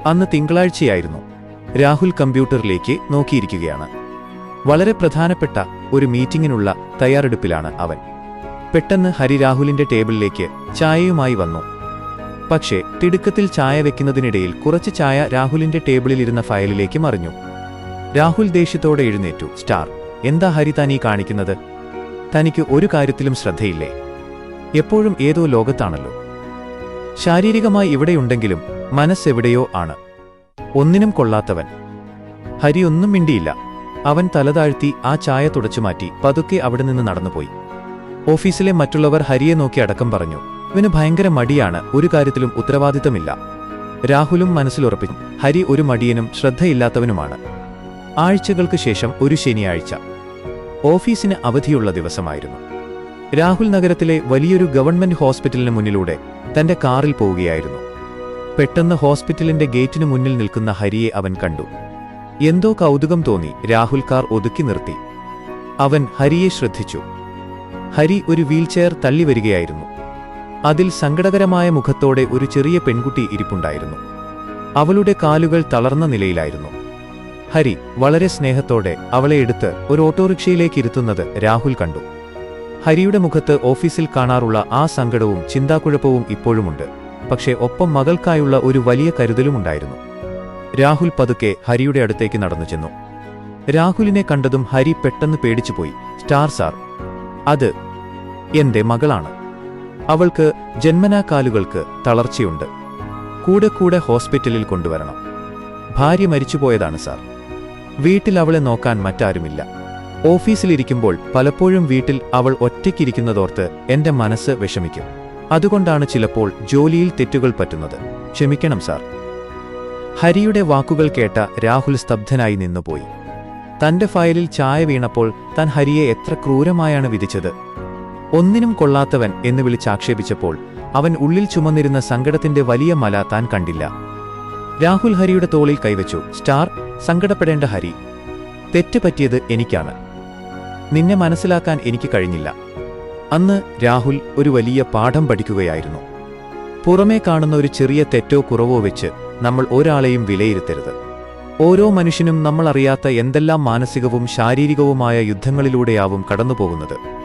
അന്ന് തിങ്കളാഴ്ചയായിരുന്നു. രാഹുൽ കമ്പ്യൂട്ടറിലേക്ക് നോക്കിയിരിക്കുകയാണ്. വളരെ പ്രധാനപ്പെട്ട ഒരു മീറ്റിംഗിനുള്ള തയ്യാറെടുപ്പിലാണ് അവൻ. പെട്ടെന്ന് ഹരി രാഹുലിന്റെ ടേബിളിലേക്ക് ചായയുമായി വന്നു. പക്ഷേ തിടുക്കത്തിൽ ചായ വെക്കുന്നതിനിടയിൽ കുറച്ച് ചായ രാഹുലിന്റെ ടേബിളിലിരുന്ന ഫയലിലേക്ക് മറിഞ്ഞു. രാഹുൽ ദേഷ്യത്തോടെ എഴുന്നേറ്റു. സ്റ്റാർ, എന്താ ഹരി താനീ കാണിക്കുന്നത്? തനിക്ക് ഒരു കാര്യത്തിലും ശ്രദ്ധയില്ലേ? എപ്പോഴും ഏതോ ലോകത്താണല്ലോ. ശാരീരികമായി ഇവിടെയുണ്ടെങ്കിലും മനസ്സെവിടെയോ ആണ്. ഒന്നിനും കൊള്ളാത്തവൻ. ഹരി ഒന്നും മിണ്ടിയില്ല. അവൻ തലതാഴ്ത്തി ആ ചായ തുടച്ചുമാറ്റി പതുക്കെ അവിടെ നിന്ന് നടന്നുപോയി. ഓഫീസിലെ മറ്റുള്ളവർ ഹരിയെ നോക്കി അടക്കം പറഞ്ഞു, ഇവന് ഭയങ്കര മടിയാണ്, ഒരു കാര്യത്തിലും ഉത്തരവാദിത്തമില്ല. രാഹുലും മനസ്സിലുറപ്പിച്ചു, ഹരി ഒരു മടിയനും ശ്രദ്ധയില്ലാത്തവനുമാണ്. ആഴ്ചകൾക്ക് ശേഷം ഒരു ശനിയാഴ്ച. ഓഫീസിന് അവധിയുള്ള ദിവസമായിരുന്നു. രാഹുൽ നഗരത്തിലെ വലിയൊരു ഗവൺമെന്റ് ഹോസ്പിറ്റലിന് മുന്നിലൂടെ തന്റെ കാറിൽ പോവുകയായിരുന്നു. പെട്ടെന്ന് ഹോസ്പിറ്റലിന്റെ ഗേറ്റിനു മുന്നിൽ നിൽക്കുന്ന ഹരിയെ അവൻ കണ്ടു. എന്തോ കൗതുകം തോന്നി. രാഹുൽ കാർ ഒതുക്കി നിർത്തി. അവൻ ഹരിയെ ശ്രദ്ധിച്ചു. ഹരി ഒരു വീൽചെയർ തള്ളിവരികയായിരുന്നു. അതിൽ സങ്കടകരമായ മുഖത്തോടെ ഒരു ചെറിയ പെൺകുട്ടി ഇരിപ്പുണ്ടായിരുന്നു. അവളുടെ കാലുകൾ തളർന്ന നിലയിലായിരുന്നു. ഹരി വളരെ സ്നേഹത്തോടെ അവളെ എടുത്ത് ഒരു ഓട്ടോറിക്ഷയിലേക്ക് ഇരുത്തുന്നത് രാഹുൽ കണ്ടു. ഹരിയുടെ മുഖത്ത് ഓഫീസിൽ കാണാറുള്ള ആ സങ്കടവും ചിന്താക്കുഴപ്പവും ഇപ്പോഴുമുണ്ട്. പക്ഷേ ഒപ്പം മകൾക്കായുള്ള ഒരു വലിയ കരുതലുമുണ്ടായിരുന്നു. രാഹുൽ പതുക്കെ ഹരിയുടെ അടുത്തേക്ക് നടന്നു ചെന്നു. രാഹുലിനെ കണ്ടതും ഹരി പെട്ടെന്ന് പേടിച്ചുപോയി. സ്റ്റാർ സാർ, അത് എന്റെ മകളാണ്. അവൾക്ക് ജന്മനാ കാലുകൾക്ക് തളർച്ചയുണ്ട്. കൂടെ കൂടെ ഹോസ്പിറ്റലിൽ കൊണ്ടുവരണം. ഭാര്യ മരിച്ചുപോയതാണ് സാർ. വീട്ടിൽ അവളെ നോക്കാൻ മറ്റാരുമില്ല. ഓഫീസിലിരിക്കുമ്പോൾ പലപ്പോഴും വീട്ടിൽ അവൾ ഒറ്റയ്ക്കിരിക്കുന്നതോർത്ത് എന്റെ മനസ്സ് വിഷമിക്കും. അതുകൊണ്ടാണ് ചിലപ്പോൾ ജോലിയിൽ തെറ്റുകൾ പറ്റുന്നത്. ക്ഷമിക്കണം സാർ. ഹരിയുടെ വാക്കുകൾ കേട്ട രാഹുൽ സ്തബ്ധനായി നിന്നുപോയി. തന്റെ ഫയലിൽ ചായ വീണപ്പോൾ താൻ ഹരിയെ എത്ര ക്രൂരമായാണ് വിധിച്ചത്. ഒന്നിനും കൊള്ളാത്തവൻ എന്ന് വിളിച്ചാക്ഷേപിച്ചപ്പോൾ അവൻ ഉള്ളിൽ ചുമന്നിരുന്ന സങ്കടത്തിന്റെ വലിയ മല താൻ കണ്ടില്ല. രാഹുൽ ഹരിയുടെ തോളിൽ കൈവച്ചു. സ്റ്റാർ, സങ്കടപ്പെടേണ്ട ഹരി. തെറ്റ് പറ്റിയത് എനിക്കാണ്. നിന്നെ മനസ്സിലാക്കാൻ എനിക്ക് കഴിഞ്ഞില്ല. അന്ന് രാഹുൽ ഒരു വലിയ പാഠം പഠിക്കുകയായിരുന്നു. പുറമേ കാണുന്ന ഒരു ചെറിയ തെറ്റോ കുറവോ വെച്ച് നമ്മൾ ഒരാളെയും വിലയിരുത്തരുത്. ഓരോ മനുഷ്യനും നമ്മൾ അറിയാത്ത എന്തെല്ലാം മാനസികവും ശാരീരികവുമായ യുദ്ധങ്ങളിലൂടെയാവും കടന്നുപോകുന്നത്.